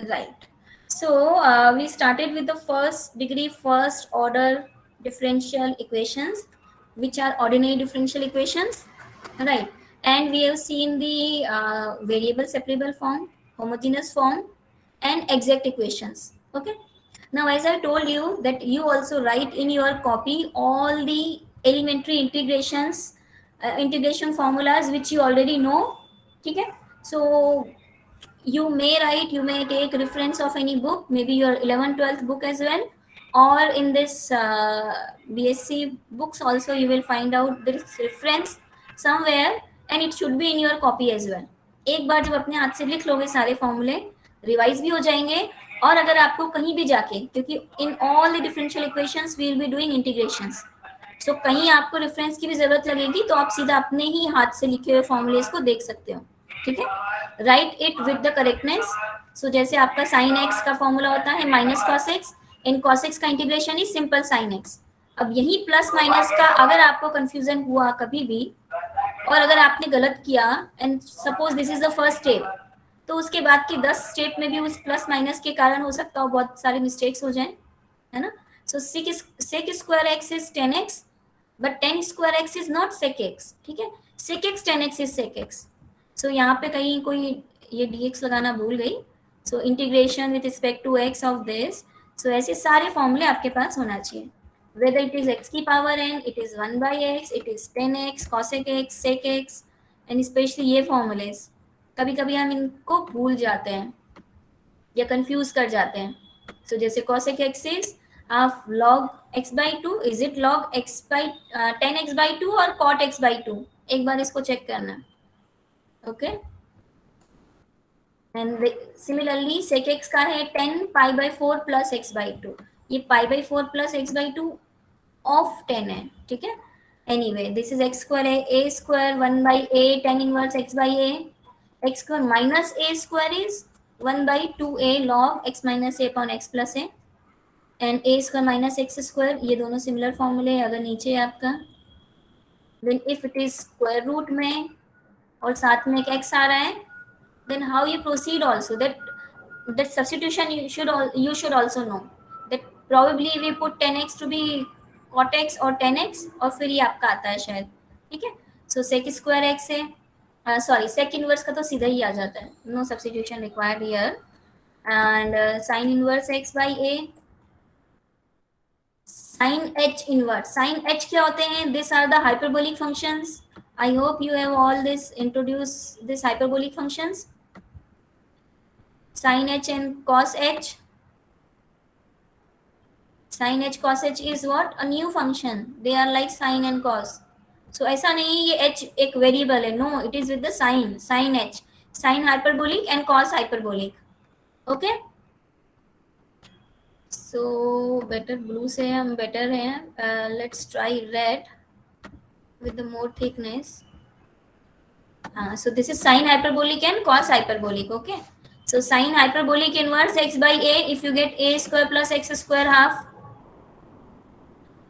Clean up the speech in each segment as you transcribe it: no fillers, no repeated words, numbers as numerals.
Right. So we started with the first degree, first order differential equations, which are ordinary differential equations, right? And we have seen the variable separable form, homogeneous form, and exact equations. Okay. Now, as I told you that you also write in your copy all the elementary integrations, integration formulas which you already know. Okay. So you may write, you may take reference of any book, maybe your 11th 12th book as well, or in this BSc books also you will find out this reference somewhere, and it should be in your copy as well. एक बार जब अपने हाथ से लिख लोगे सारे फॉर्मूले, revise भी हो जाएंगे, और अगर आपको कहीं भी जाके, क्योंकि in all the differential equations we will be doing integrations, so कहीं आपको रेफरेंस की भी जरूरत लगेगी तो आप सीधा अपने ही हाथ से लिखे हुए फॉर्मूलेज को देख सकते हो. ठीक है, write it with the correctness. So जैसे आपका साइन एक्स का फॉर्मूला होता है माइनस कॉस एक्स, इन कॉस एक्स का integration is simple sine x. अब यही प्लस माइनस का अगर आपको कंफ्यूजन हुआ कभी भी, और अगर आपने गलत किया, and suppose this is the first step, तो उसके बाद की 10 स्टेप में भी उस प्लस माइनस के कारण हो सकता हो बहुत सारे मिस्टेक्स हो जाएं, है ना. So sec square x is 10x, but 10 square x is not sec x. ठीक है, sec x 10x is sec x. So यहाँ पे कहीं कोई ये dx लगाना भूल गई. So integration with respect to x of this. So ऐसे सारे फॉर्मूले आपके पास होना चाहिए, whether it is x की power n, it is 1 by x, it is 10x, cosec x, sec x, and especially ये फॉर्मूलेज कभी कभी हम इनको भूल जाते हैं या कंफ्यूज कर जाते हैं. सो जैसे cosec x is half log x by 2, is it log x by 10x by 2 और cot x by 2, एक बार इसको चेक करना. Okay, and similarly sec x का है 10 pi by 4 plus x by 2, ये pi by 4 plus x by 2 of 10 है. ठीक है, anyway this is x square है a square 1 by a tan inverse x by a, x square minus a square is 1 by 2 a log x minus a upon x plus a, and a square minus x square, ये दोनों similar फॉर्मूले है. अगर नीचे है आपका, then if it is square root में और साथ में एक एक्स आ रहा है, then how you proceed also, that substitution you should also know that probably we put 10x to be cot x or 10x, और फिर ये आपका आता है शायद. ठीक है, सो sec स्क्वायर एक्स है, सॉरी sec इनवर्स का तो सीधा ही आ जाता है, no substitution required here, and sin inverse x by a, sin h inverse. sin h क्या होते हैं? This are the hyperbolic functions. I hope you have all this introduced this hyperbolic functions, sin h and cos h. Sin h cos h is what? A new function. They are like sin and cos. So ऐसा नहीं ये h एक variable है, no, it is with the sine, sin h, sin hyperbolic and cos hyperbolic. Okay, so better blue से हम better हैं, let's try red with the more thickness. So this is sin hyperbolic and cos hyperbolic. Okay, so sin hyperbolic inverse x by a, if you get a square plus x square half,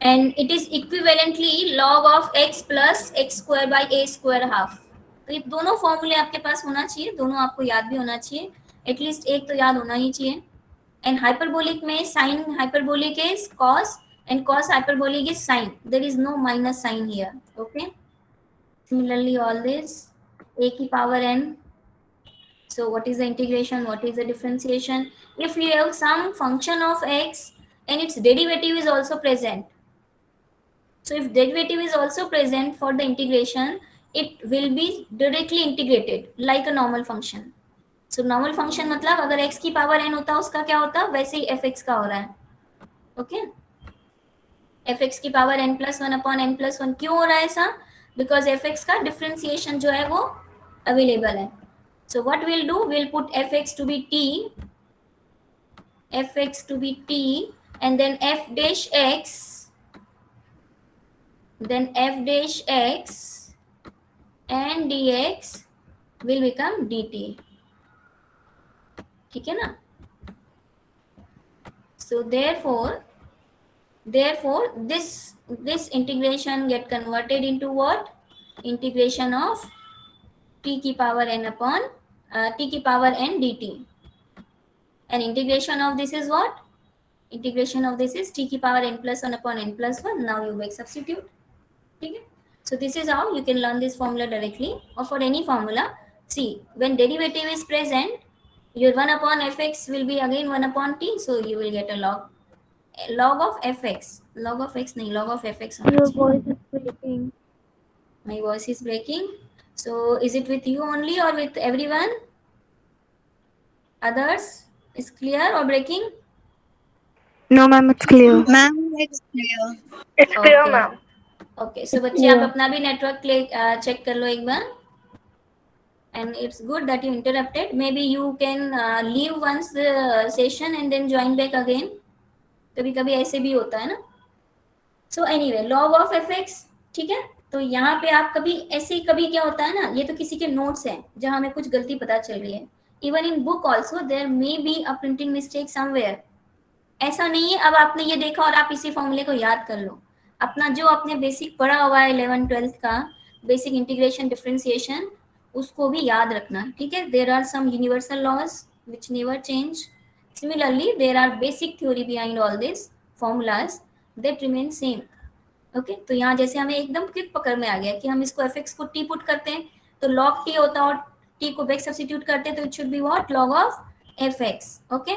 and it is equivalently log of x plus x square by a square half. तो ये दोनों फॉर्मूले आपके पास होना चाहिए, दोनों आपको याद भी होना चाहिए, एटलीस्ट एक तो याद होना ही चाहिए. एंड हाइपरबोलिक में sine hyperbolic is cos and cos hyperbolic is sine. There is no minus sign here. Okay, similarly all this a की power n. So what is the integration, what is the differentiation? If you have some function of x and its derivative is also present, so if derivative is also present for the integration, it will be directly integrated like a normal function. So normal function मतलब अगर x की power n होता उसका क्या होता, वैसे ही fx का हो रहा है. Okay, fx की power n plus one upon n plus one. क्यों हो रहा है ऐसा? बिकॉज fx का डिफ्रेंसिएशन जो है वो अवेलेबल है. So what will do, will put fx to be t, and then f dash x, then f dash x and dx will become dt. ठीक है ना? So therefore this integration get converted into what? Integration of t की power n upon t की power n dt. and integration of this is what? Integration of this is t की power n plus 1 upon n plus 1. Now you make substitute. ठीक है? So this is how you can learn this formula directly, or for any formula. See, when derivative is present, your 1 upon fx will be again 1 upon t, so you will get a log of fx. Log of x nahi, log of fx होना Your चाहिए. voice is breaking. My voice is breaking. So is it with you only or with everyone? Others? Is clear or breaking? No, ma'am, it's clear. Ma'am, it's clear. It's clear, Okay. ma'am. Okay, so बच्चे clear. आप अपना भी network check कर लो एक बार. And it's good that you interrupted. Maybe you can leave once the session and then join back again. कभी कभी ऐसे भी होता है ना. So anyway, log of fx. ठीक है, तो यहाँ पे आप कभी ऐसे कभी क्या होता है ना, ये तो किसी के नोट्स हैं जहाँ हमें कुछ गलती पता चल रही है. Even in book also there may be a printing mistake somewhere. ऐसा नहीं है अब आपने ये देखा और आप इसी फॉर्मूले को याद कर लो. अपना जो आपने बेसिक पढ़ा हुआ है 11th-12th का बेसिक इंटीग्रेशन डिफरेंशिएशन, उसको भी याद रखना. ठीक है, there are some universal laws which never change. Similarly there are basic theory behind all this formulas that remain same. Okay, तो यहाँ जैसे हमें एकदम क्विक पकड़ में आ गया कि हम इसको एफ एक्स को टी पुट करते हैं तो लॉग टी होता है और टी को बैक सब्स्टिट्यूट करते हैं तो it should be what? Log of F X. Okay,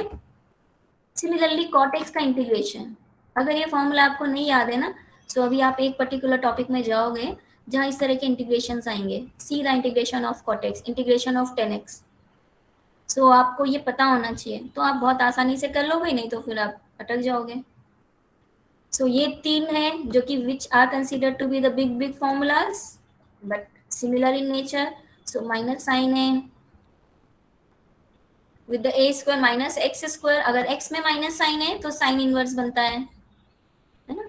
similarly cot X का इंटीग्रेशन, अगर ये फॉर्मूला आपको नहीं याद है ना, तो अभी आप एक पर्टिकुलर टॉपिक में जाओगे जहाँ इस तरह के इंटीग्रेशन आएंगे. See the integration of cot X, integration of 10x. So आपको ये पता होना चाहिए, तो आप बहुत आसानी से कर लोगे, नहीं तो फिर आप अटक जाओगे. सो ये तीन है जो कि which are considered to be the big big formulas but similar in nature. So minus sine है with the a square minus x square. अगर एक्स में माइनस साइन है तो साइन इनवर्स बनता है ना.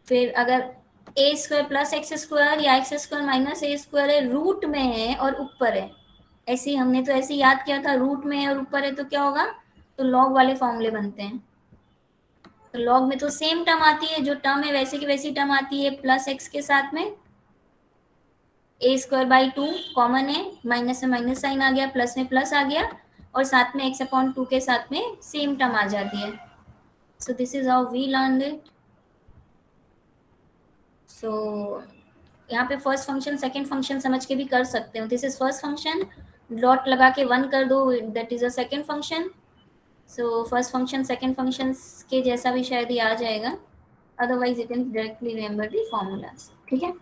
फिर अगर a square plus x square या x square minus a square है, रूट में है और ऊपर है, ऐसे हमने तो ऐसे याद किया था, रूट में है और ऊपर है तो क्या होगा? तो लॉग वाले फॉर्मूले बनते हैं. तो लॉग में तो सेम टर्म आती है, जो टर्म है वैसे की वैसी टर्म आती है प्लस एक्स के साथ में. ए स्क्वायर बाई 2 कॉमन है, माइनस में माइनस साइन आ गया, प्लस में प्लस आ गया, और साथ में एक्स अपॉन 2 के साथ में सेम टर्म आ जाती है. So this is how we learn it. So यहाँ पे फर्स्ट फंक्शन सेकंड फंक्शन समझ के भी कर सकते हो. This is first function, dot लगा के 1 कर दो, that is a second function. So first function second function के जैसा भी शायद ये आ जाएगा, otherwise you can directly remember the formulas. ठीक है,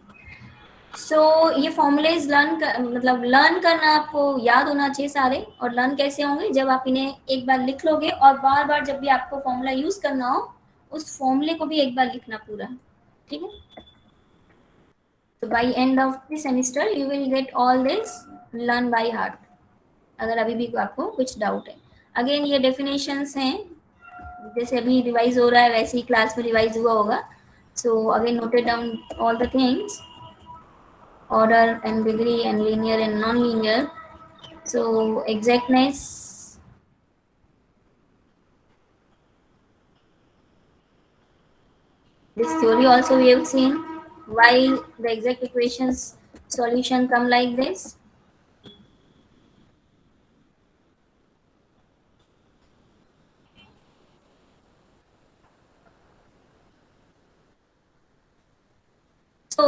सो ये फॉर्मूलेज मतलब लर्न करना आपको याद होना चाहिए सारे. और लर्न कैसे होंगे? जब आप इन्हें एक बार लिख लोगे और बार बार जब भी आपको फॉर्मूला यूज करना हो उस फॉर्मूले को भी एक बार लिखना पूरा. ठीक है, तो by end of the semester you will get all this learn by heart, अगर अभी भी आपको कुछ डाउट है. अगेन ये डेफिनेशंस हैं, जैसे अभी रिवाइज हो रहा है वैसे ही क्लास में रिवाइज हुआ होगा. So again noted down all the things, order and degree and linear and non-linear. So exactness, this theory also we have seen why the exact equations solution come like this. So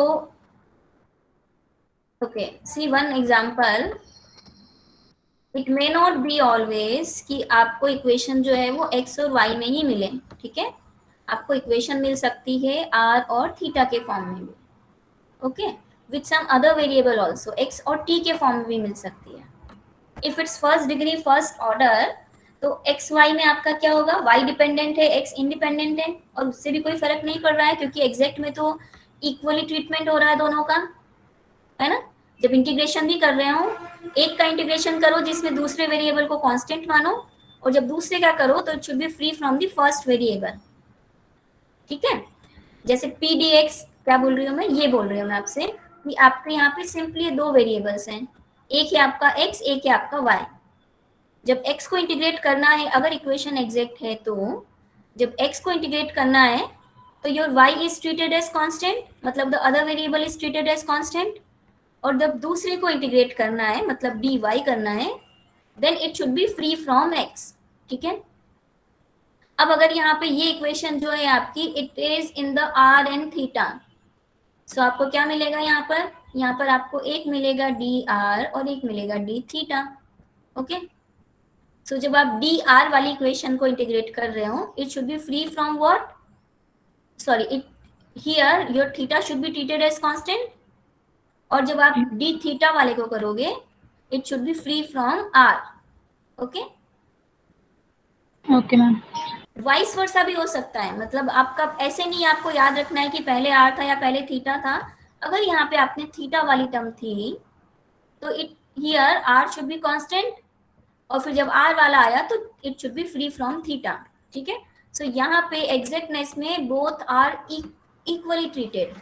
okay, see one example. It may not be always कि आपको equation जो है वो x और Y में ही मिले. ठीक है, आपको इक्वेशन मिल सकती है आर और थीटा के फॉर्म में भी. Okay, with some other variable also, X और टी के फॉर्म में भी मिल सकती है. If it's first degree first order तो एक्स वाई में आपका क्या होगा? वाई डिपेंडेंट है, एक्स इंडिपेंडेंट है, और उससे भी कोई फर्क नहीं पड़ रहा है क्योंकि एग्जैक्ट में तो इक्वली ट्रीटमेंट हो रहा है दोनों का, है ना. जब इंटीग्रेशन भी कर रहे हो, एक का इंटीग्रेशन करो जिसमें दूसरे वेरिएबल को कांस्टेंट मानो, और जब दूसरे का करो तो it should be free from the first variable. ठीक है, जैसे पी डी एक्स, क्या बोल रही हूँ मैं? ये बोल रही हूँ मैं आपसे कि आपके यहाँ पे सिंपली दो वेरिएबल्स हैं, एक है आपका एक्स, एक है आपका वाई. जब एक्स को इंटीग्रेट करना है, अगर इक्वेशन एग्जैक्ट है तो जब एक्स को इंटीग्रेट करना है तो your y is treated as constant, मतलब the other variable is treated as constant. और जब दूसरे को इंटीग्रेट करना है, मतलब dy करना है, then it should be free from x. ठीक है, अब अगर यहाँ पे ये इक्वेशन जो है आपकी, it is in the r and theta, so आपको क्या मिलेगा यहाँ पर आपको एक मिलेगा डी आर और एक मिलेगा डी थीटा। ओके, सो जब आप डी आर वाली इक्वेशन को इंटीग्रेट कर रहे हो, it should be free from what, sorry, it here your theta should be treated as constant, और जब आप डी थीटा वाले को करोगे, it should be free from R. Okay, okay ma'am. Vice versa भी हो सकता है, मतलब आपका ऐसे नहीं आपको याद रखना है कि पहले आर था या पहले थीटा था। अगर यहाँ पे आपने थीटा वाली टर्म थी तो it here R should be constant, और फिर जब आर वाला आया तो it should be free from theta. ठीक है, सो यहाँ पे एग्जैक्टनेस में बोथ आर इक्वली ट्रीटेड,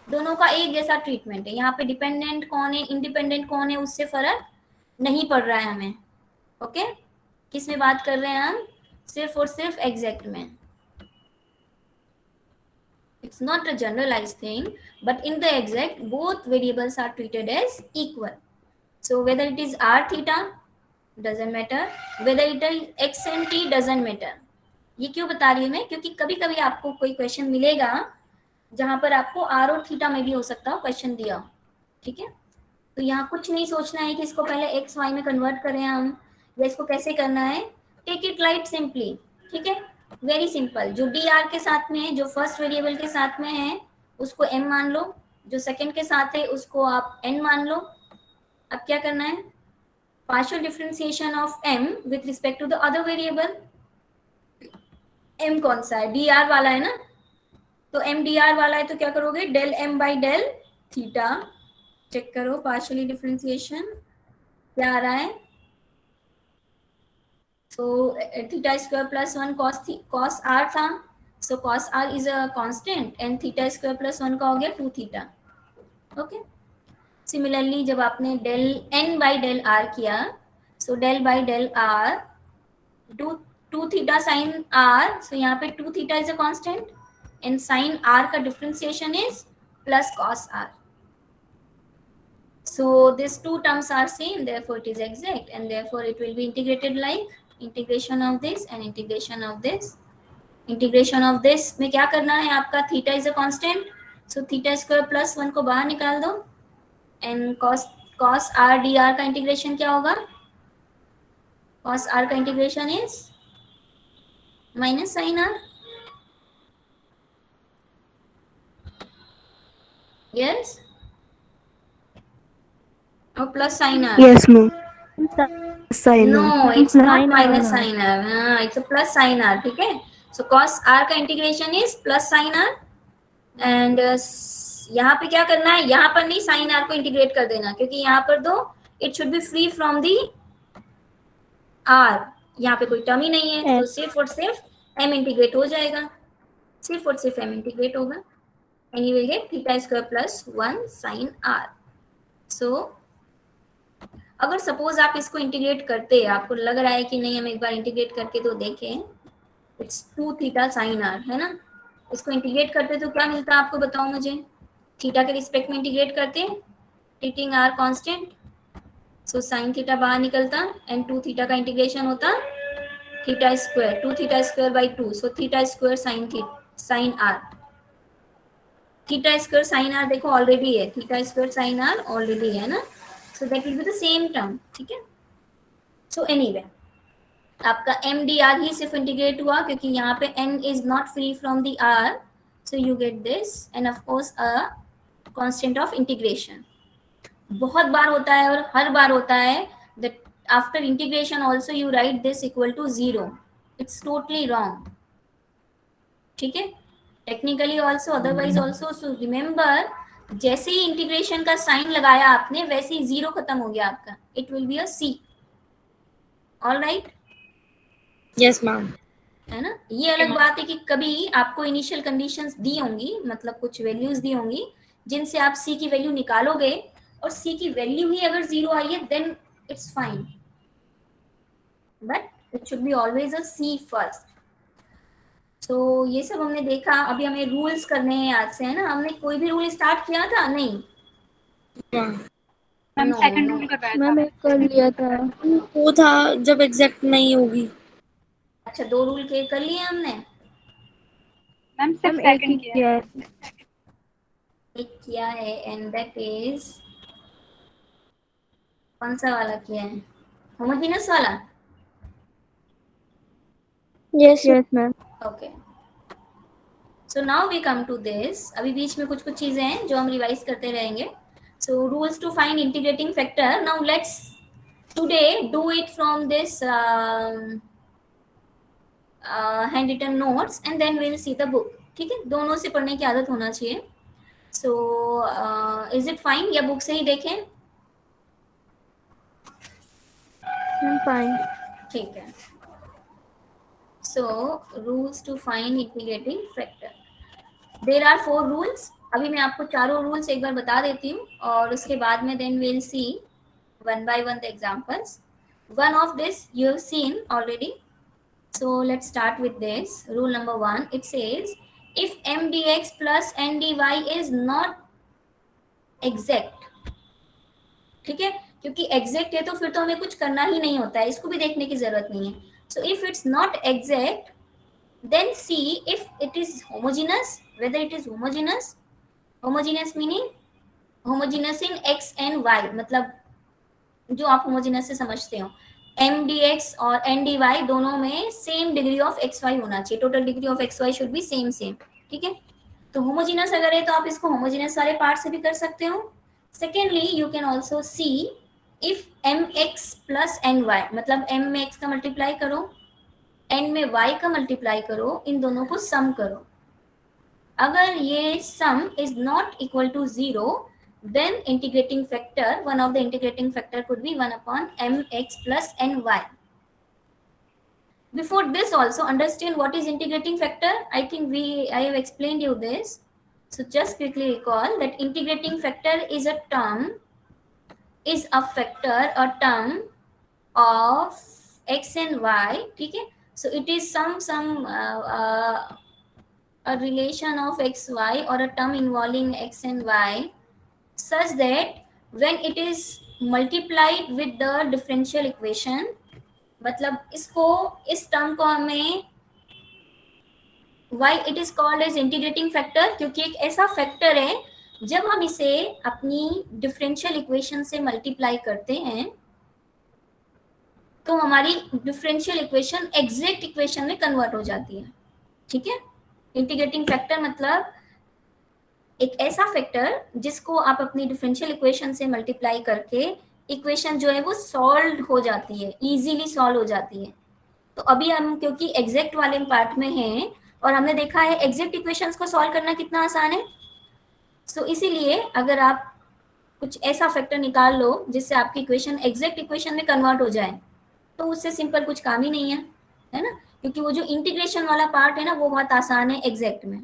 दोनों का एक जैसा ट्रीटमेंट है। यहाँ पे डिपेंडेंट कौन है इंडिपेंडेंट कौन है उससे फर्क नहीं पड़ रहा है हमें। ओके, किस में बात कर रहे हैं हम, सिर्फ और सिर्फ एग्जैक्ट में। It's not a generalized thing, but in the exact, both variables are treated as equal. So whether it is r theta doesn't matter, whether it is x and t doesn't matter. ये क्यों बता रही हूँ मैं, क्योंकि कभी कभी आपको कोई क्वेश्चन मिलेगा जहां पर आपको r और थीटा में भी हो सकता हो क्वेश्चन दिया हो। ठीक है, तो यहाँ कुछ नहीं सोचना है कि इसको पहले एक्स वाई में कन्वर्ट करें हम, या इसको कैसे करना है, टेक इट लाइट सिंपली। ठीक है, वेरी सिंपल। जो डी आर के साथ में है, जो फर्स्ट वेरिएबल के साथ में है, उसको m मान लो, जो सेकंड के साथ है उसको आप n मान लो। अब क्या करना है, partial differentiation of m with respect to the other variable. m कौन सा है, डी आर वाला है ना, तो m डी आर वाला है तो क्या करोगे, del m by del theta. Check करो पार्शियली डिफरेंशिएशन क्या आ रहा है, so theta square plus 1 cos r था, so cos r is a constant and theta square plus 1 का हो गया 2 थीटा। ओके, सिमिलरली जब आपने del n by del r किया, so del by del r 2 theta sine r, so यहाँ पे 2 थीटा is a constant and sine r का differentiation is plus cos r. So these two terms are same, therefore it is exact, and therefore it will be integrated like integration of this and integration of this. Integration of this में क्या करना है आपका, theta is a constant, so theta square plus 1 को बाहर निकाल दो, and cos r d r का इंटीग्रेशन क्या होगा, cos r का integration is minus sine r। Yes, और plus sine r। Yes, ma'am. Sign. No, it's not minus sin r. It's a plus sin r. ठीक है, so cos r का integration is plus sine r, and यहाँ पे क्या करना है, यहाँ पर नहीं साइन r को इंटीग्रेट कर देना, क्योंकि यहाँ पर दो it should be free from the r, यहाँ पे कोई टर्म ही नहीं है, तो सिर्फ और सिर्फ m इंटीग्रेट हो जाएगा, सिर्फ और सिर्फ m इंटीग्रेट होगा, and you will get theta square plus 1 sine r. So अगर सपोज आप इसको इंटीग्रेट करते हैं, आपको लग रहा है कि नहीं हम एक बार इंटीग्रेट करके तो देखें, इट्स 2 थीटा साइन r है ना, इसको इंटीग्रेट करते तो क्या मिलता है आपको बताओ मुझे, थीटा के रिस्पेक्ट में इंटीग्रेट करते treating r constant, so sine theta बाहर निकलता एंड 2 थीटा का इंटीग्रेशन होता theta square, 2 theta square by 2, so theta square sine r, theta square sine r देखो ऑलरेडी है, theta square sine r already है ना, so that will be the same term. ठीक है, so anyway आपका m dr ही सिर्फ integrate हुआ क्योंकि यहाँ पे n is not free from the r, so you get this and of course a constant of integration. बहुत बार होता है और हर बार होता है that after integration also you write this equal to 0. It's totally wrong. ठीक है, technically also otherwise also, so remember जैसे ही integration का साइन लगाया आपने वैसे ही जीरो खत्म हो गया आपका, it will be a C. All right, yes ma'am. है ना, ये अलग बात है कि कभी आपको इनिशियल कंडीशंस दी होंगी, मतलब कुछ वैल्यूज दी होंगी जिनसे आप सी की वैल्यू निकालोगे, और सी की वैल्यू ही अगर जीरो आई है then it's fine, but it should be always a C first. तो ये सब हमने देखा, अभी हमें रूल्स करने हैं आज से, है ना, हमने कोई भी रूल स्टार्ट किया था नहीं, मैम सेकंड रूल करवाया था। मैम एक कर लिया था। वो था जब एग्जैक्ट नहीं होगी। अच्छा, 2 रूल के कर लिए हमने। मैम सिर्फ मैम एक ही सेकंड किया किया है। है। एक किया है, एंड दैट इज कौन सा वाला किया है? होमोजेनस वाला। Yes yes ma'am. Okay, so now we come to this. अभी बीच में कुछ कुछ चीजें हैं जो हम रिवाइज करते रहेंगे। So rules to find integrating factor, now let's today do it from this hand written notes and then we will see the book. ठीक है, दोनों से पढ़ने की आदत होना चाहिए। सो इज इट फाइन, या बुक से ही देखें? Ma'am fine. ठीक है। So rules to find integrating factor, there are 4 rules. अभी मैं आपको चारों रूल्स एक बार बता देती हूँ और उसके बाद में then we'll see one by one the examples. One of this you have seen already. So let's start with this. Rule number 1, it says if m dx plus n dy is not exact, ठीक है, क्योंकि exact है तो फिर तो हमें कुछ करना ही नहीं होता है, इसको भी देखने की जरूरत नहीं है। So if it's not exact, then see if it is homogeneous, whether it is homogeneous. Homogeneous meaning homogeneous in x and y, मतलब जो आप homogeneous से समझते हो, एम डी एक्स और एन डी वाई दोनों में same degree of X Y होना चाहिए, total degree of X Y should be same same. ठीक है, तो होमोजीनस अगर है तो आप इसको होमोजीनस वाले पार्ट से भी कर सकते हो। Secondly you can also see if M X plus N Y, मतलब एम में एक्स का मल्टीप्लाई करो, एन में वाई का मल्टीप्लाई करो, इन दोनों को सम करो। अगर ये sum is not equal to 0, then integrating factor, one of the integrating factor could be 1 upon mx plus ny. Before this also understand what is integrating factor. I have explained you this, so just quickly recall that integrating factor is a factor, a term of x and y. ठीक है, so it is some a relation of x y or a term involving x and y such that when it is multiplied with the differential equation, मतलब इसको, इस term को हमें why it is called as integrating factor, क्योंकि एक ऐसा factor है जब हम इसे अपनी डिफरेंशियल इक्वेशन से मल्टीप्लाई करते हैं तो हमारी डिफरेंशियल इक्वेशन एग्जैक्ट इक्वेशन में कन्वर्ट हो जाती है। ठीक है, इंटीग्रेटिंग फैक्टर मतलब एक ऐसा फैक्टर जिसको आप अपनी डिफरेंशियल इक्वेशन से मल्टीप्लाई करके इक्वेशन जो है वो सॉल्व हो जाती है, इजीली सॉल्व हो जाती है। तो अभी हम क्योंकि एग्जैक्ट वाले पार्ट में हैं और हमने देखा है एग्जैक्ट इक्वेशंस को सॉल्व करना कितना आसान है, सो इसीलिए अगर आप कुछ ऐसा फैक्टर निकाल लो जिससे आपकी इक्वेशन एग्जैक्ट इक्वेशन में कन्वर्ट हो जाए तो उससे सिंपल कुछ काम ही नहीं है ना, क्योंकि वो जो इंटीग्रेशन वाला पार्ट है ना वो बहुत आसान है एग्जैक्ट में।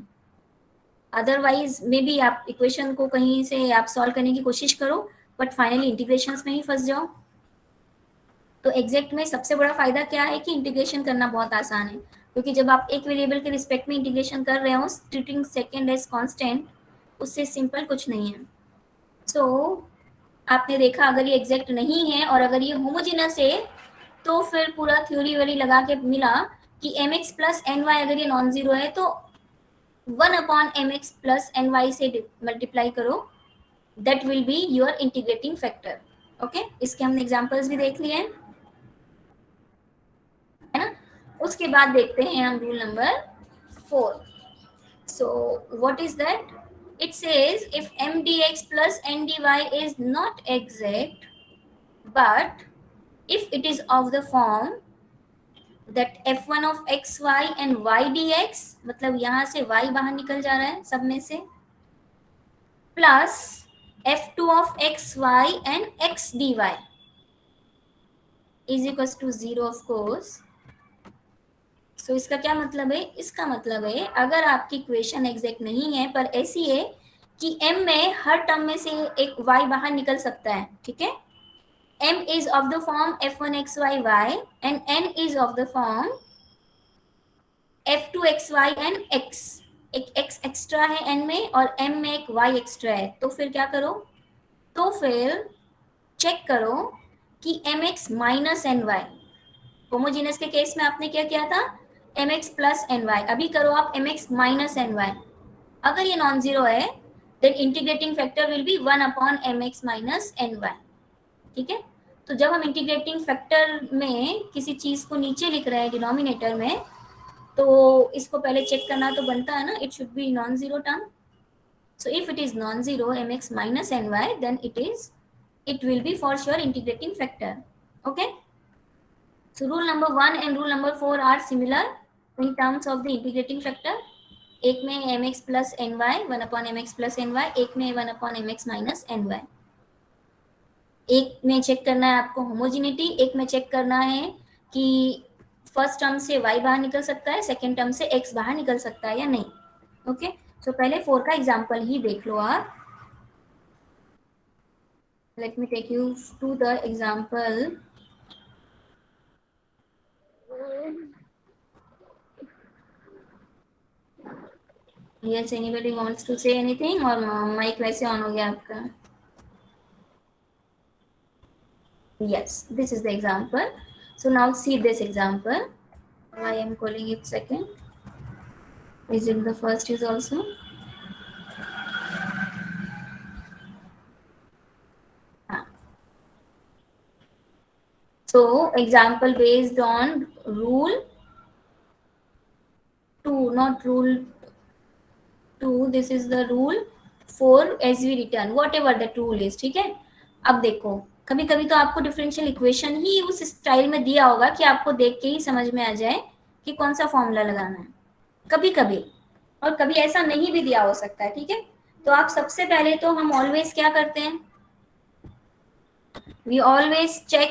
अदरवाइज मे बी आप इक्वेशन को कहीं से आप सॉल्व करने की कोशिश करो बट फाइनली इंटीग्रेशंस में ही फंस जाओ। तो एग्जैक्ट में सबसे बड़ा फायदा क्या है कि इंटीग्रेशन करना बहुत आसान है, क्योंकि जब आप एक वेरिएबल के रिस्पेक्ट में इंटीग्रेशन कर रहे हो ट्रीटिंग सेकेंड एज कांस्टेंट, उससे सिंपल कुछ नहीं है। सो आपने देखा अगर ये एग्जैक्ट नहीं है और अगर ये होमोजेनस है तो फिर पूरा थ्योरी वरी लगा के मिला कि M X plus N Y अगर ये नॉन जीरो है तो 1 upon M X plus N Y से मल्टीप्लाई करो, that will be your integrating factor. Okay, इसके हमने एग्जांपल्स भी देख लिए हैं, है ना। उसके बाद देखते हैं हम rule number 4। So what is that? It says if M D X plus N D Y is not exact but if it is of the form that f1 of xy and y dx, मतलब यहां से y बाहर निकल जा रहा है सब में से, plus f2 of xy and x dy is equals to 0 of course. So इसका क्या मतलब है? इसका मतलब है अगर आपकी इक्वेशन एग्जैक्ट नहीं है पर ऐसी है कि m में हर टर्म में से एक y बाहर निकल सकता है, ठीक है, m is of the form f1xyy and n is of the form f2xy and x, एक x एक्स्ट्रा है n में और m में एक y एक्स्ट्रा है, तो फिर क्या करो? तो फिर चेक करो कि mx minus N Y homogeneous के केस में आपने क्या किया था, mx प्लस ny, अभी करो आप mx माइनस ny। अगर ये नॉन जीरो है then integrating factor will be 1 upon mx minus ny। ठीक है, तो जब हम इंटीग्रेटिंग फैक्टर में किसी चीज को नीचे लिख रहे हैं डिनोमिनेटर में, तो इसको पहले चेक करना तो बनता है ना, it should B non zero term. So if it is non-zero mx minus ny, then it will be for sure integrating factor. Okay. So rule number 1 and rule number 4 are similar in terms of the integrating factor. एक में mx plus ny 1 upon mx plus ny, एक में 1 upon mx minus ny। एक में check करना है आपको homogeneity, एक में चेक करना है कि फर्स्ट टर्म से y बाहर निकल सकता है, सेकेंड टर्म से x बाहर निकल सकता है या नहीं। ओके, सो पहले 4 का एग्जाम्पल ही देख लो आप। Let me take you to the example. Yes, anybody wants to say anything or mic वैसे on हो गया आपका? Yes, this is the example. So now see this example. I am calling it second. Is it the first is also? So example based on rule 2, not rule 2. This is the rule 4 as we return whatever the rule is. ठीक है, अब देखो कभी कभी तो आपको differential equation ही उस style में दिया होगा कि आपको देख के ही समझ में आ जाए कि कौन सा फॉर्मूला लगाना है, कभी कभी, और कभी ऐसा नहीं भी दिया हो सकता है। ठीक है, तो आप सबसे पहले तो हम ऑलवेज क्या करते हैं, we always check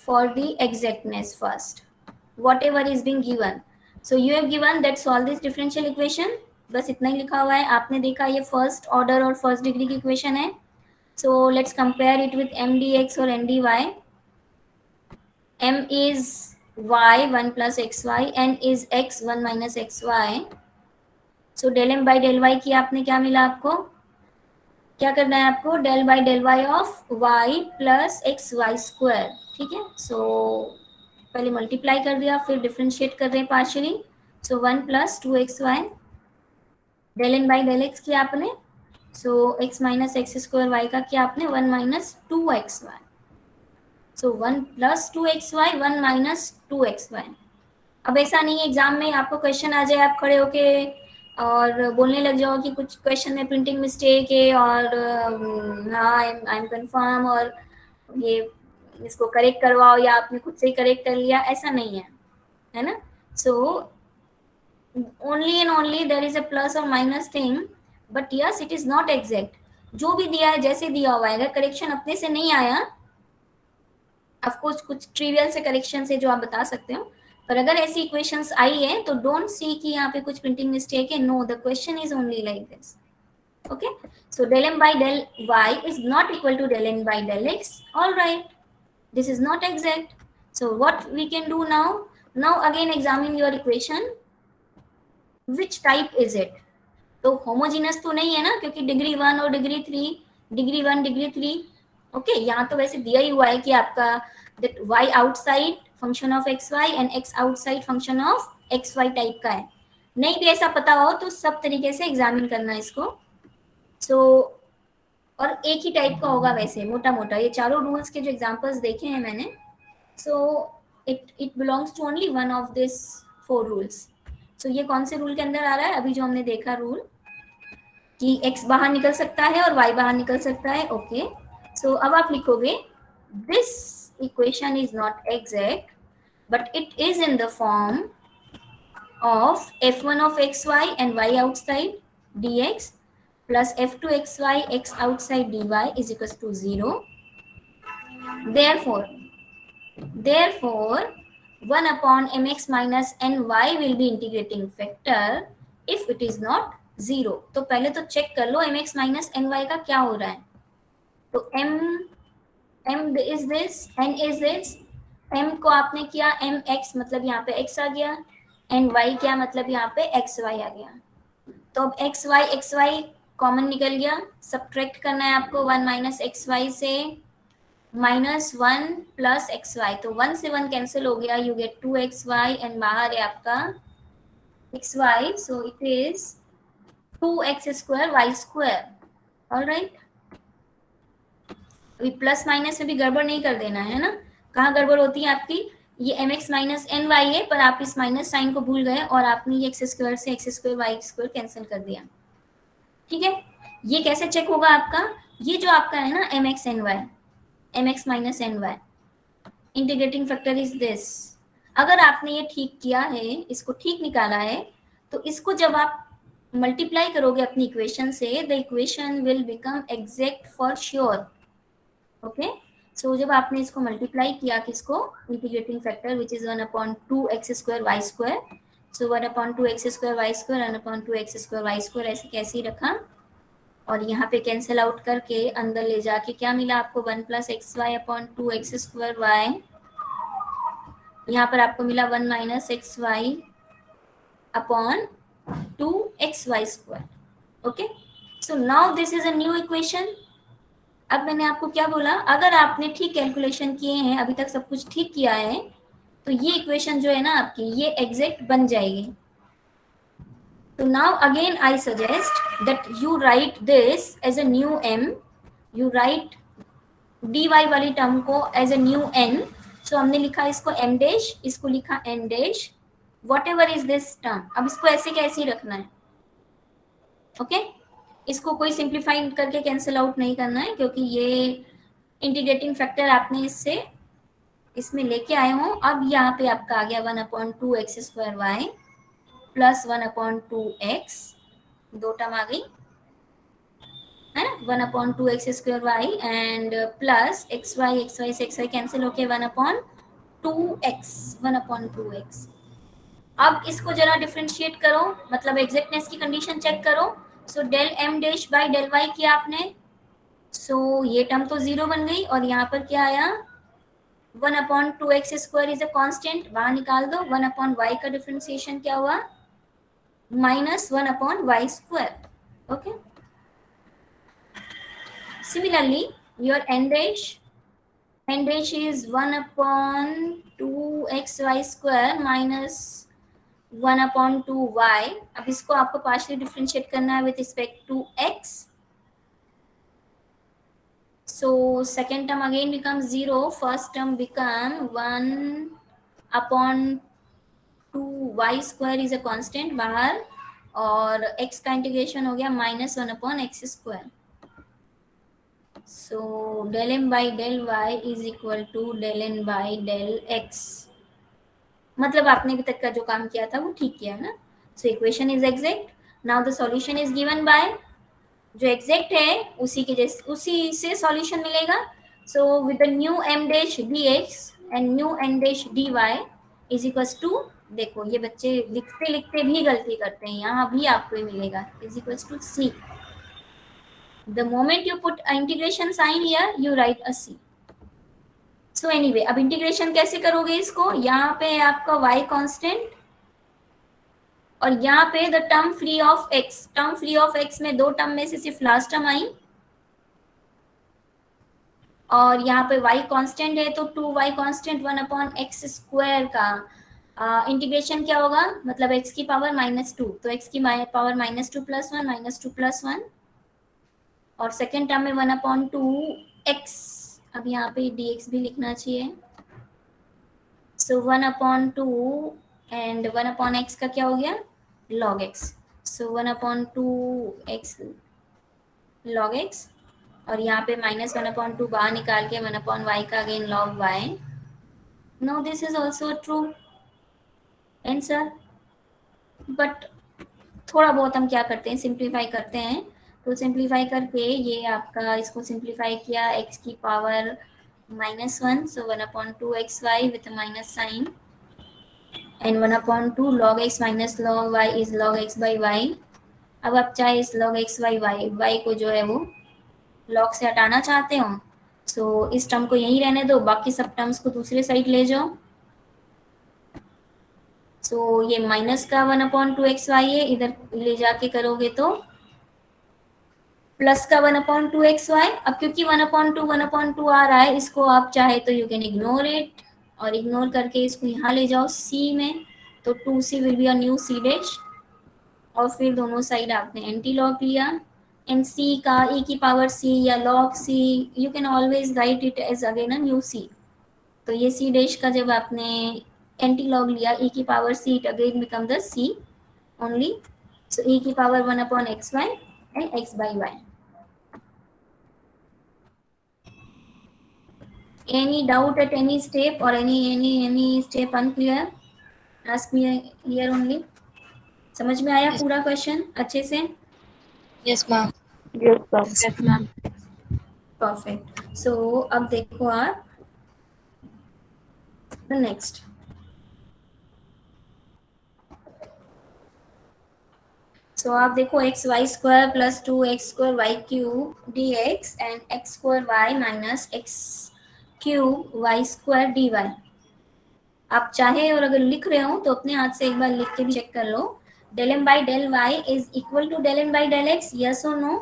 for the exactness first what ever is being given. So you have given that solve this differential equation, बस इतना ही लिखा हुआ है, आपने देखा ये फर्स्ट ऑर्डर और फर्स्ट डिग्री की इक्वेशन है। So let's compare it with m dx or n dy. M is y 1 plus xy, n is x 1 minus xy. So del m by del y की आपने क्या मिला, आपको क्या करना है, आपको del by del y of y plus xy square। ठीक है, so पहले मल्टीप्लाई कर दिया, फिर डिफरेंशिएट कर रहे हैं partially. So 1 plus 2xy, del n by del x किया आपने, so x minus x square Y का क्या आपने 1 माइनस 2xy। सो 1 प्लस 2xy 1 माइनस 2xy। अब ऐसा नहीं है एग्जाम में आपको क्वेश्चन आ जाए, आप खड़े होके और बोलने लग जाओ कि कुछ क्वेश्चन में प्रिंटिंग मिस्टेक है और हाँ आई एम कंफर्म और ये इसको करेक्ट करवाओ या आपने खुद से ही करेक्ट कर लिया, ऐसा नहीं है ना। So only and only there is a plus और minus thing, but yes it is not exact. जो भी दिया है जैसे दिया हुआ है, अगर करेक्शन अपने से नहीं आया, ऑफकोर्स कुछ ट्रिवियल से करेक्शन से जो आप बता सकते हो, पर अगर ऐसी इक्वेशंस आई है तो डोंट सी कि यहाँ पे कुछ प्रिंटिंग मिस्टेक है, know the question is only like this. Okay, so del m by del y is not equal to del n by del x. All right, this is not exact. So what we can do now? Now again examine your equation. Which type is it? तो homogeneous तो नहीं है ना, क्योंकि degree 1 और degree 3, degree 1 degree 3। Okay, यहाँ तो वैसे दिया ही हुआ है कि आपका that y outside function of xy and x outside function of xy type का है। नहीं भी ऐसा पता हो तो सब तरीके से एग्जामिन करना इसको। सो और एक ही टाइप का होगा वैसे मोटा मोटा, ये चारों रूल्स के जो एग्जांपल्स देखे हैं मैंने, so it belongs to only one of this 4 rules. So ये कौन से रूल के अंदर आ रहा है, अभी जो हमने देखा रूल कि x बाहर निकल सकता है और y बाहर निकल सकता है। ओके, सो अब आप लिखोगे this equation is not exact but it is in the form of f1 of xy and y outside dx plus f2 xy x outside dy is equals to 0. Therefore 1 upon mx minus ny will be integrating factor if it is not 0. तो पहले तो check कर लो mx minus ny का क्या हो रहा है। तो m is this, n is this, m को आपने किया mx मतलब यहाँ पे x आ गया, ny क्या मतलब यहाँ पे xy आ गया। तो अब xy कॉमन निकल गया, सब्ट्रैक्ट करना है आपको 1 माइनस xy से, -1 प्लस एक्स वाई, तो 1 से 1 कैंसिल हो गया, यू गेट 2xy एंड बाहर है आपका xy, so it is 2x² y²। Alright, अभी प्लस माइनस में भी गड़बड़ नहीं कर देना है ना। कहाँ गड़बड़ होती है आपकी, ये mx माइनस एन वाई है, पर आप इस माइनस साइन को भूल गए और आपने ये x² से x² y² कैंसिल कर दिया। ठीक है, ये कैसे चेक होगा आपका, ये जो आपका है ना mx N Y, mx minus N Y, integrating factor is this. अगर आपने ये ठीक किया है, इसको ठीक निकाला है, तो इसको जब आप मल्टीप्लाई करोगे अपनी इक्वेशन से, the equation will become exact for sure. Okay, so जब आपने इसको मल्टीप्लाई किया किसको, integrating factor which is 1/2x² y², so 1/2x² y², 1/2x² y², ऐसे कैसे ही रखा, और यहाँ पे कैंसिल आउट करके अंदर ले जाके क्या मिला आपको, 1 + xy/2x² y, यहाँ पर आपको मिला 1 - xy/2xy²। Okay, so now this is a new equation. अब मैंने आपको क्या बोला, अगर आपने ठीक कैलकुलेशन किए हैं, अभी तक सब कुछ ठीक किया है, तो ये इक्वेशन जो है ना आपकी, ये एग्जैक्ट बन जाएगी। तो now again I suggest that you write this as a new m, you write dy वाली टर्म को एज अ न्यू n। सो हमने लिखा इसको m डैश, इसको लिखा n dash, what ever is this term. अब इसको ऐसे कैसे ही रखना है। ओके, इसको कोई सिंप्लीफाई करके कैंसिल आउट नहीं करना है, क्योंकि ये इंटीग्रेटिंग फैक्टर आपने इससे इसमें लेके आए हो। अब यहाँ पे आपका आ गया 1/2x² y प्लस 1/2x, दो टर्म आ गई है ना, 1/2x² y and plus xy से xy कैंसिल होके 1/2x, 1/2x। अब इसको जरा डिफरेंशिएट करो, मतलब एग्जैक्टनेस की कंडीशन चेक करो। So del m dash by del y किया आपने, सो ये टर्म तो 0 बन गई, और यहाँ पर क्या आया, 1/2x² इज अ कांस्टेंट, बाहर निकाल दो। 1/y का डिफरेंशिएशन क्या हुआ, -1/y²। Okay, similarly your n dash is 1/2xy² minus 1/2y। अब इसको आपको पार्शियली डिफरेंशिएट करना है with respect to x। So second term again becomes 0, first term become 1/2y² is a constant बाहर, और x का इंटीग्रेशन हो गया -1/x²। So del m by del y is equal to del n by del x। मतलब आपने अभी तक का जो काम किया था वो ठीक किया है ना। So equation is exact, now the solution is given by, जो एग्जैक्ट है उसी के जैसे उसी से सॉल्यूशन मिलेगा। So with the new m dash dx and new n dash dy is equals to, देखो ये बच्चे लिखते लिखते भी गलती करते हैं, यहाँ भी आपको ही मिलेगा, is equals to c। The moment you put integration sign here, you write a c। So anyway, अब इंटीग्रेशन कैसे करोगे इसको, यहाँ पे आपका y कांस्टेंट, और यहाँ पे the term free of x, term free of x में दो टर्म में से सिर्फ लास्ट टर्म आई, और यहाँ पे y कांस्टेंट है, तो 2y कांस्टेंट 1/x² का इंटीग्रेशन क्या होगा, मतलब x की पावर -2, तो x की पावर -2 + 1 -2 + 1, और सेकेंड टर्म में 1/2x, अब यहाँ पे dx भी लिखना चाहिए। सो 1/2 एंड 1/x का क्या हो गया, log x। सो 1/2x log x, और यहाँ पे -1/2 बाहर निकाल के 1/y का again log y। No this is also true answer, but थोड़ा बहुत हम क्या करते हैं, सिंप्लीफाई करते हैं। तो सिंप्लीफाई करके ये आपका, इसको सिंप्लीफाई किया x की power -1, so 1/2xy with minus sign, and 1/2 log x minus log y इज log x by y। अब आप चाहे इस log x by y को जो है वो log से हटाना चाहते हो, सो इस टर्म को यहीं रहने दो, बाकी सब टर्म्स को दूसरे साइड ले जाओ। सो ये माइनस का 1/2xy है, इधर ले जाके करोगे तो प्लस का 1/2xy। अब क्योंकि 1/2 आ रहा है, इसको आप चाहे तो यू कैन इग्नोर इट, और इग्नोर करके इसको यहाँ ले जाओ c में, तो 2c will be a new c dash, और फिर दोनों साइड आपने एंटी लॉग लिया, एंड c का e की पावर c या log c, you can always write it as again a new c। तो ये c डैश का जब आपने एंटी लॉग लिया e की power c, it again become the c only. So e की power 1/xy and x by y। Any doubt at any step, or any step unclear? Ask me here only. समझ में आया पूरा question अच्छे से? Yes, ma'am. Yes, sir. Yes, ma'am. Perfect. So अब देखो आप द नेक्स्ट। सो आप देखो x y square plus 2x² y cube d x and x² y minus x cube y square d y. आप चाहे और अगर लिख रहे हो तो अपने हाथ से एक बार लिख के भी चेक कर लो। Del M by del y is equal to del M by del x, yes और no?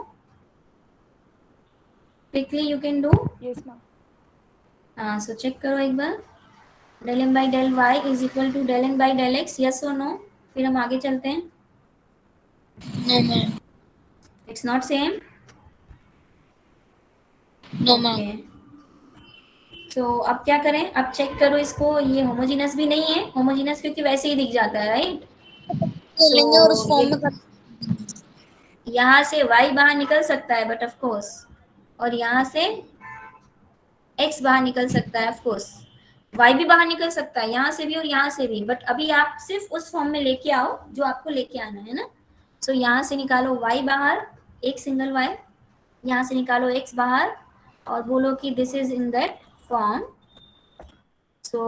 Quickly you can do. Yes, ma'am. हाँ, सो चेक करो एक बार। Del M by del y is equal to del M by del x, yes और no? फिर हम आगे चलते हैं। No, ma'am. It's not same. No, okay, ma'am. तो अब क्या करें? अब चेक करो इसको, ये होमोजीनस भी नहीं है, होमोजीनस क्योंकि वैसे ही दिख जाता है, राइट? लेंगे और उस सो फॉर्म ये में कर यहाँ से y बाहर निकल सकता है बट ऑफ कोर्स, और यहाँ से x बाहर निकल सकता है ऑफ कोर्स, y भी बाहर निकल सकता है यहाँ से भी और यहाँ से भी, बट अभी आप सिर्फ उस फॉर्म में लेके आओ जो आपको लेके आना है ना। सो यहाँ से निकालो y बाहर, एक सिंगल y, यहाँ से निकालो x बाहर, और बोलो कि this is in that form. So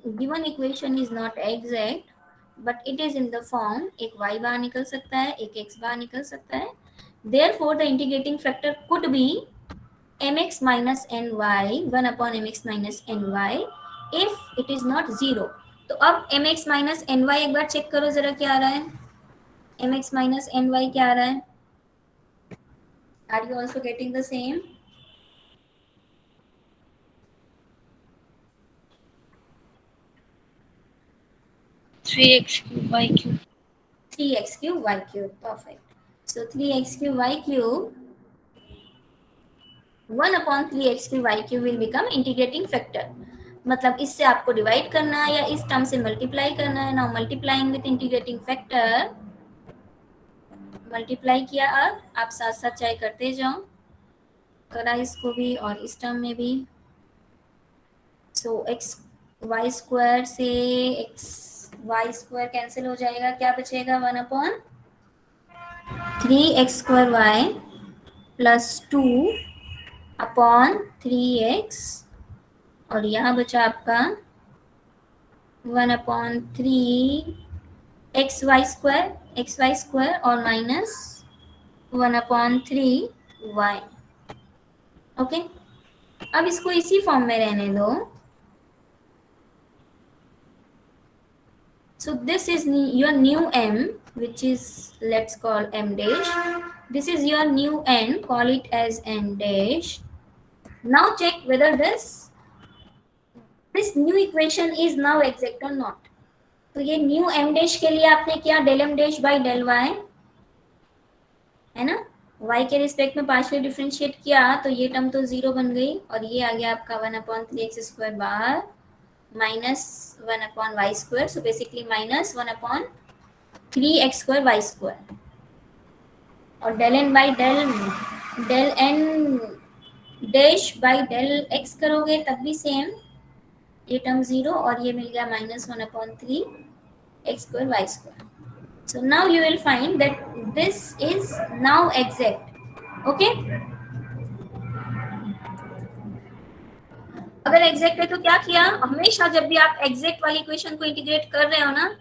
given equation is not exact but it is in the form, एक y बाहर निकल सकता है, एक x बाहर निकल सकता है। Therefore, the integrating factor could be mx minus ny, 1/mx minus ny, if it is not 0। तो अब mx minus ny एक बार चेक करो जरा क्या आ रहा है। mx minus ny क्या आ रहा है? Are you also getting the same? Three X cube Y cube 3x cube y cube, perfect। So 3x cube y cube 1/3x cube y cube will become integrating factor। मतलब इससे आपको divide करना है या इस टर्म से multiply करना है। Now multiplying with integrating factor, multiply किया, अब आप साथ साथ चाहे करते जाओ, करा इसको भी और इस टर्म में भी। सो एक्स वाई स्क्वायर से एक्स वाई स्क्वायर कैंसिल हो जाएगा, क्या बचेगा? 1/3x² वाई प्लस 2/3x, और यहाँ बचा आपका 1/3 एक्स वाई स्क्वायर और माइनस 1/3y। ओके, अब इसको इसी फॉर्म में रहने दो। So this is your new m, which is, let's call m dash. This is your new n, call it as n dash. Now check whether this new equation is now exact or not। तो ये new m dash के लिए आपने किया del m dash by del y, है ना? y के respect में पार्शियल डिफरेंशिएट किया तो ये टर्म तो 0 बन गई, और ये आ गया आपका 1/3x² बार minus 1/y²। So basically minus 1/3x² y²। और del N by del N dash by del x करोगे तब भी सेम, ये टर्म 0 और ये मिल गया minus 1/3x² y²। So now you will find that this is now exact। Okay? अगर exact है तो क्या किया? हमेशा जब भी आप एग्जैक्ट वाली इक्वेशन को इंटीग्रेट कर रहे हो ना,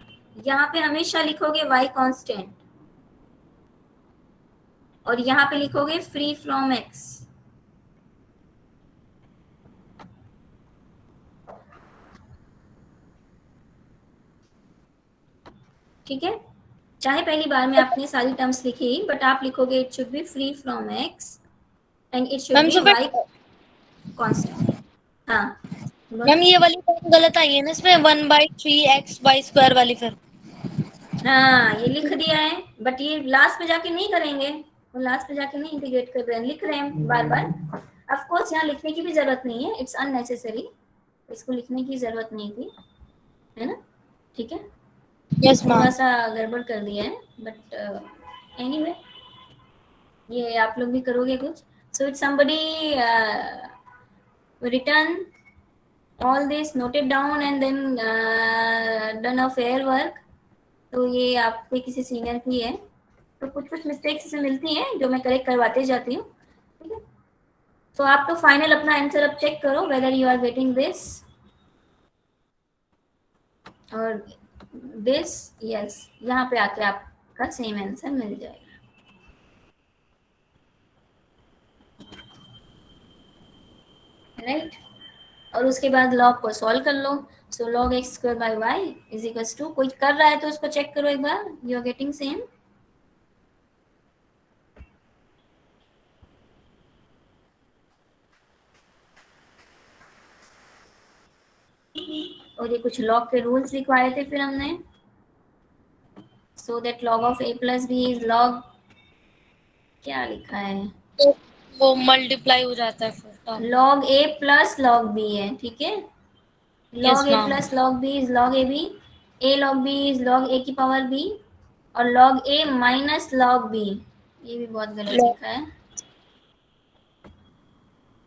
यहाँ पे हमेशा लिखोगे y कांस्टेंट, और यहाँ पे लिखोगे फ्री फ्रॉम x। ठीक है? चाहे पहली बार में आपने सारी टर्म्स लिखी, बट आप लिखोगे it should be free from x and it should ma'am be तो y फिर कांस्टेंट। हाँ बोलो। मैम ये वाली टर्म गलत आई है ना इसमें, 1/3x² वाली फिर। हाँ ये लिख दिया है, बट ये लास्ट में जाके नहीं करेंगे, वो लास्ट में जाके नहीं इंटीग्रेट कर रहे हैं, लिख रहे हैं बार बार। ऑफ कोर्स यहाँ लिखने की भी जरूरत नहीं है, इट्स अननेसेसरी, इसको लिखने की जरूरत नहीं थी, है ना? ठीक है, यस थोड़ा मैम। सा गड़बड़ कर दिया है, बट एनीवे ये आप लोग भी करोगे कुछ। So it's somebody return all this, noted down and then done a fair work। तो ये आपके किसी सीनियर की है, तो कुछ कुछ मिस्टेक्स इसमें मिलती हैं जो मैं करेक्ट करवाते जाती हूँ, ठीक है? तो आप तो फाइनल अपना आंसर अब चेक करो whether you are getting this और दिस। यस, यहाँ पे आके आपका सेम आंसर मिल जाएगा, राइट? और उसके बाद लॉग को सॉल्व कर लो। So log x² by y is equals to, कोई कर रहा है तो उसको चेक करो एक बार, यू आर गेटिंग सेम। और ये कुछ लॉग के रूल्स लिखवाए थे फिर हमने, so that log of a plus B is log, क्या लिखा है, तो वो मल्टीप्लाई हो जाता है फिर term. log a plus log b है, ठीक है? Yes log a ma'am. Plus log b is log ab, a log b is log a की पावर b, और log a minus log b, ये भी बहुत गलत लिखा है।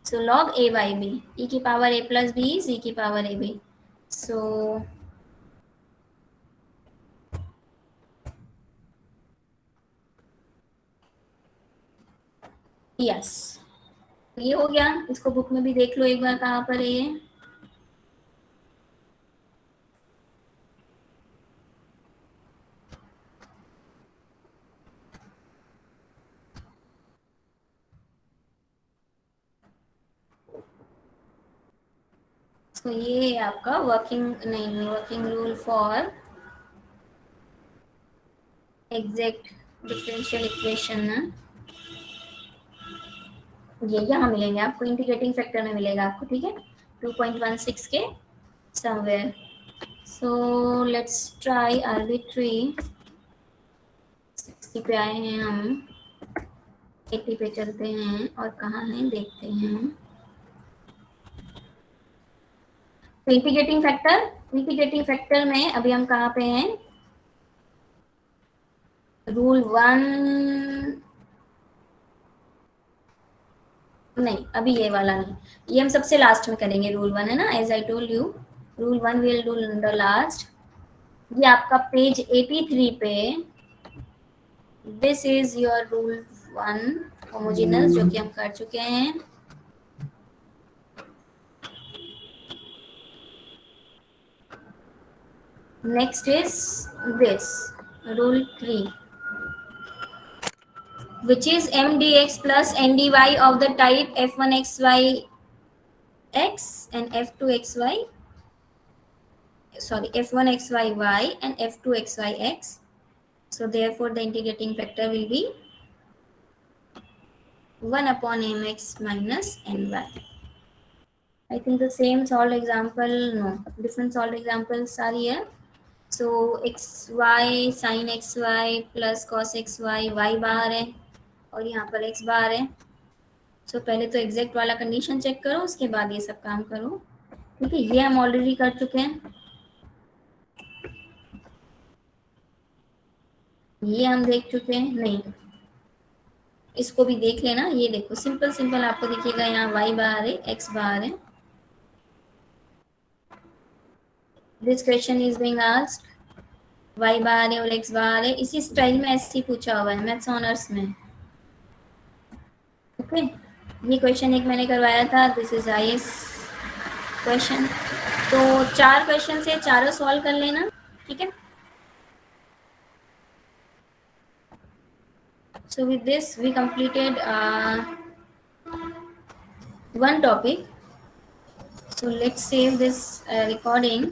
सो log a by b, e की power a plus b is e की पावर ab। सो यस, ये हो गया। इसको बुक में भी देख लो एक बार कहाँ पर है ये। तो ये आपका working rule for exact differential equation ना, ये यहाँ मिलेंगे आपको, इंटीग्रेटिंग फैक्टर में मिलेगा आपको, ठीक है? 2.16 के somewhere. So let's try arbitrary. 60 पे आए हैं हम, 80 पे चलते हैं और कहाँ हैं देखते हैं। तो इंटीग्रेटिंग फैक्टर में अभी हम कहाँ पे हैं, रूल 1 नहीं, अभी ये वाला नहीं, ये हम सबसे लास्ट में करेंगे। रूल 1 है ना, as I told you, rule 1 विल डू द लास्ट। ये आपका पेज 83 पे, this is your rule 1 homogeneous, जो कि हम कर चुके हैं। Next is this rule 3 which is m dx plus n dy of the type f1 xy x and f2 xy, sorry, f1 xy y and f2 xy x. So therefore the integrating factor will be 1 upon mx minus ny. I think the same solved example, no, different solved examples are here. So xy sin xy plus cos xy, y बाहर है और यहाँ पर x बाहर है। सो पहले तो exact वाला कंडीशन चेक करो, उसके बाद ये सब काम करो, ठीक है? ये हम ऑलरेडी कर चुके हैं, ये हम देख चुके हैं। नहीं, इसको भी देख लेना, ये देखो सिंपल सिंपल आपको दिखेगा, यहाँ y बाहर है, x बाहर है। This question is being asked, y बाहर है और x बाहर है, इसी स्टाइल में ऐसे ही पूछा हुआ है मैथ्स ऑनर्स में, ओके? ये क्वेश्चन एक मैंने करवाया था, दिस इज IS क्वेश्चन। तो 4 क्वेश्चन से चारों सॉल्व कर लेना, ठीक है? So with this we completed one topic. So let's save this recording